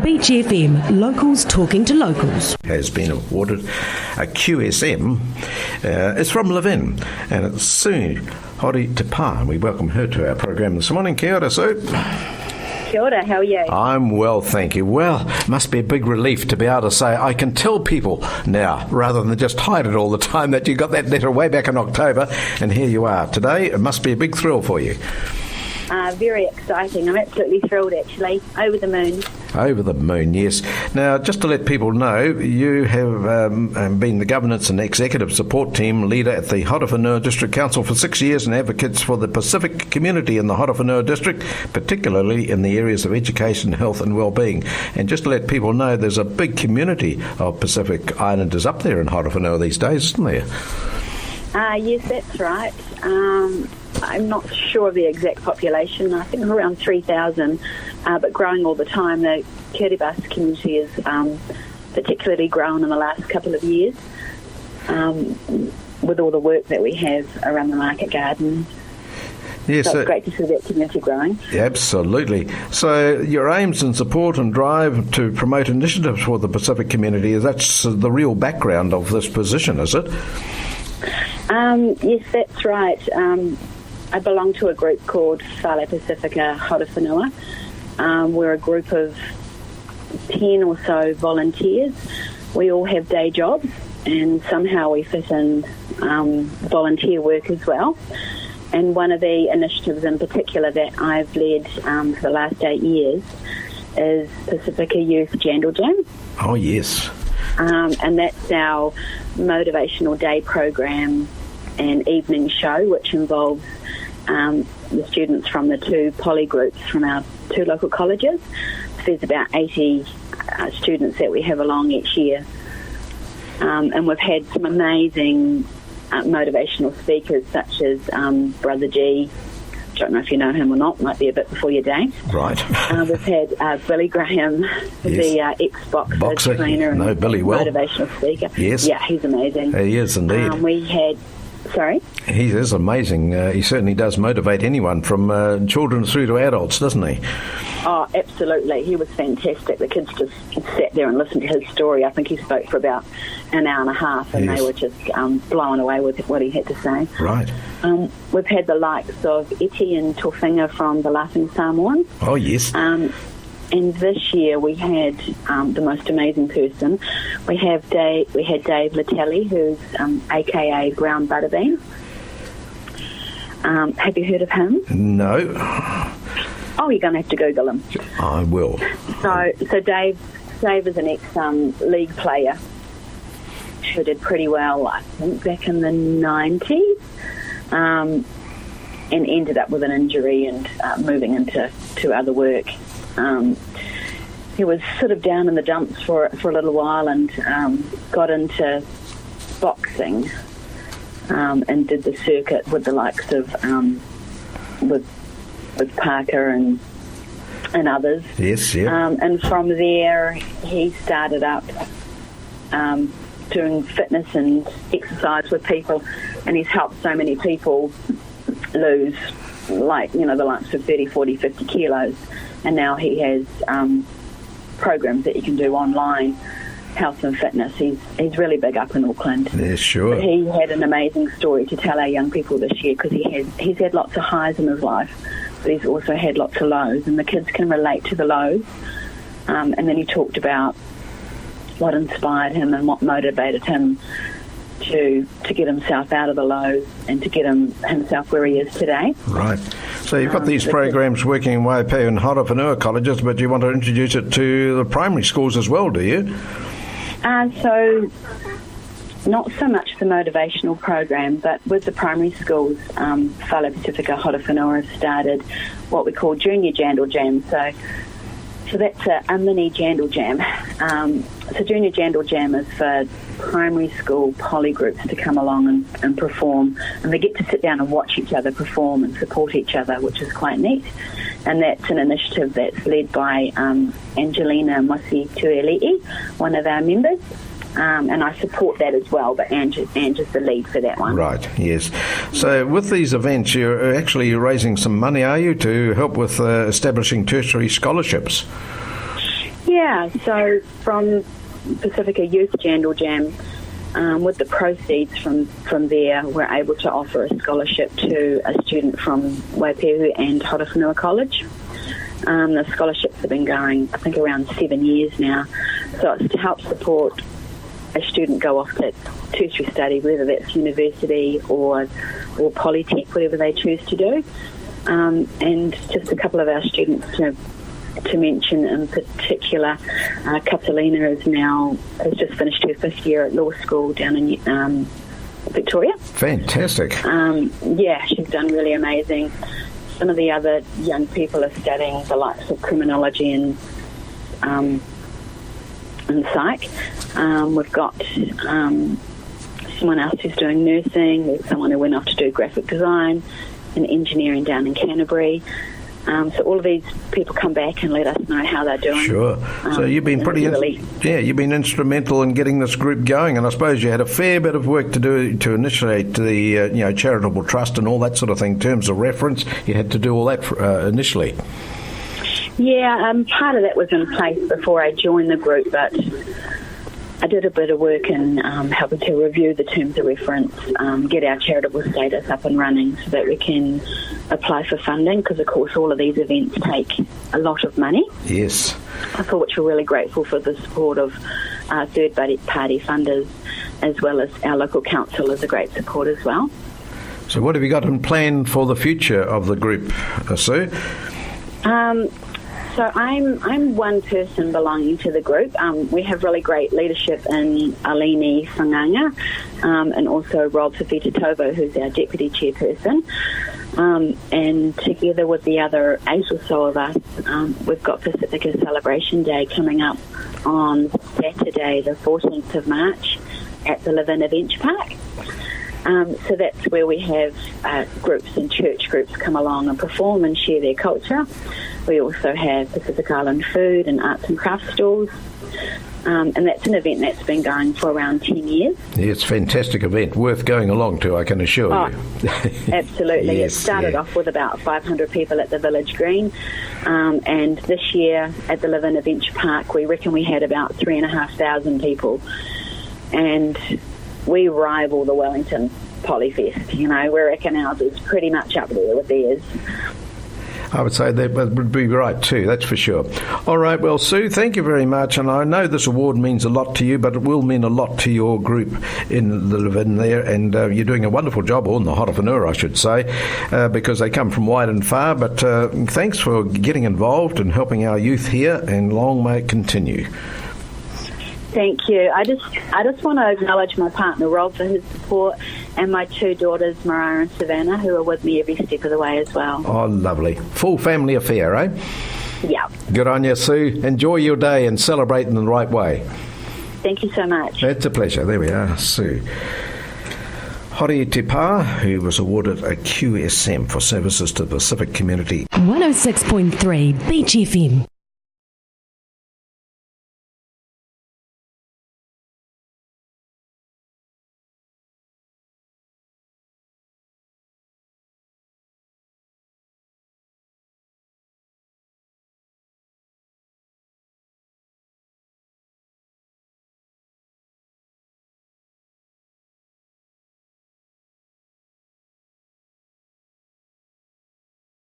Beach FM, locals talking to locals. Has been awarded a QSM. It's from Levin, and it's Sue Hori Te Pā, and we welcome her to our program this morning. Kia ora, Sue. Kia ora, how are you? I'm well, thank you. Well, it must be a big relief to be able to say I can tell people now, rather than just hide it all the time, that you got that letter way back in October, and here you are today. It must be a big thrill for you. Very exciting. I'm absolutely thrilled, actually. Over the moon. Over the moon, yes. Now, just to let people know, you have been the governance and executive support team leader at the Horowhenua District Council for 6 years and advocates for the Pacific community in the Horowhenua District, particularly in the areas of education, health and well-being. And just to let people know, there's a big community of Pacific Islanders up there in Horowhenua these days, isn't there? Yes, that's right. I'm not sure of the exact population. I think around 3,000, but growing all the time. The Kiribati community is particularly grown in the last couple of years with all the work that we have around the market garden. Yes, so it's great to see that community growing. Absolutely. So your aims and support and drive to promote initiatives for the Pacific community, that's the real background of this position, is it? Yes, that's right. I belong to a group called Pacifica Celebration. We're a group of 10 or so volunteers. We all have day jobs, and somehow we fit in volunteer work as well. And one of the initiatives in particular that I've led for the last 8 years is Pacifica Youth Jandal Jam. Oh, yes. And that's our motivational day program and evening show, which involves the students from the 2 poly groups from our 2 local colleges. So there's about 80 students that we have along each year. And we've had some amazing motivational speakers such as Brother G. Don't know if you know him or not, might be a bit before your day. Right. We've had Billy Graham, yes. the ex-boxer trainer and Billy well. Motivational speaker. Yes. Yeah, he's amazing. He is indeed. We had... Sorry? He is amazing. He certainly does motivate anyone from children through to adults, doesn't he? Oh, absolutely. He was fantastic. The kids just sat there and listened to his story. I think he spoke for about an hour and a half, and yes. they were just blown away with what he had to say. Right. We've had the likes of Iti and Tofinga from the Laughing Samoans. Oh, yes. And this year we had the most amazing person. We had Dave Latelli, who's a.k.a. Brown Butterbean. Have you heard of him? No. Oh, you're going to have to Google him. I will. So Dave is an ex-league player who did pretty well, I think, back in the 90s, and ended up with an injury and moving into other work. He was sort of down in the dumps for a little while and got into boxing and did the circuit with the likes of with Parker and others. Yes, yeah. And from there, he started up doing fitness and exercise with people, and he's helped so many people lose, the likes of 30, 40, 50 kilos. And now he has programs that you can do online, health and fitness. He's really big up in Auckland. Yeah, sure. But he had an amazing story to tell our young people this year, because he's had lots of highs in his life, but he's also had lots of lows, and the kids can relate to the lows. And then he talked about what inspired him and what motivated him to get himself out of the lows and to get himself where he is today. Right. So you've got these programs working in Waipahu and Horowhenua colleges, but you want to introduce it to the primary schools as well, do you? So not so much the motivational program, but with the primary schools, Pacifica Horowhenua have started what we call Junior Jandal Jam. So that's a mini Jandal Jam. So Junior Jandal Jam is for primary school poly groups to come along and perform, and they get to sit down and watch each other perform and support each other, which is quite neat. And that's an initiative that's led by Angelina Mosi Tuelii, one of our members. And I support that as well, but Ange is the lead for that one. Right, yes. So with these events, you're actually raising some money, are you, to help with establishing tertiary scholarships? Yeah, Yeah, so from Pacifica Youth Jandal Jam, with the proceeds from there, we're able to offer a scholarship to a student from Waipehu and Horowhenua College. The scholarships have been going, I think, around 7 years now. So it's to help support a student go off to tertiary study, whether that's university or polytech, whatever they choose to do. And just a couple of our students to mention in particular, Catalina has just finished her 5th year at law school down in Victoria. Fantastic. She's done really amazing. Some of the other young people are studying the likes of criminology and psych. We've got someone else who's doing nursing. There's someone who went off to do graphic design and engineering down in Canterbury. So all of these people come back and let us know how they're doing. Sure. So you've been you've been instrumental in getting this group going, and I suppose you had a fair bit of work to do to initiate the Charitable Trust and all that sort of thing in terms of reference. You had to do all that initially. Yeah, part of that was in place before I joined the group, but I did a bit of work in helping to review the terms of reference, get our charitable status up and running so that we can apply for funding, because of course all of these events take a lot of money. Yes. For which we're really grateful for the support of third-party funders, as well as our local council is a great support as well. So what have you got in plan for the future of the group, Sue? So I'm one person belonging to the group. We have really great leadership in Alini Whanganga and also Rob Fafita-Tovo, who's our deputy chairperson. And together with the other 8 or so of us, we've got Pacifica Celebration Day coming up on Saturday, the 14th of March, at the Levin Event Park. So that's where we have groups and church groups come along and perform and share their culture. We also have Pacific Island food and arts and crafts stalls. And that's an event that's been going for around 10 years. Yeah, it's a fantastic event, worth going along to, I can assure you. Absolutely. Yes, it started off with about 500 people at the Village Green. And this year at the Levin Adventure Park, we reckon we had about 3,500 people. And we rival the Wellington Polyfest. We reckon ours is pretty much up there with theirs. I would say that would be right too, that's for sure. All right, well, Sue, thank you very much. And I know this award means a lot to you, but it will mean a lot to your group in the Levin there. And you're doing a wonderful job, or in the Horowhenua, I should say, because they come from wide and far. But thanks for getting involved and helping our youth here, and long may it continue. Thank you. I just want to acknowledge my partner Rob for his support, and my 2 daughters, Mariah and Savannah, who are with me every step of the way as well. Oh, lovely. Full family affair, eh? Yeah. Good on you, Sue. Enjoy your day and celebrate in the right way. Thank you so much. It's a pleasure. There we are, Sue. Hori Te Pā, who was awarded a QSM for services to the Pacific community. 106.3 Beach FM.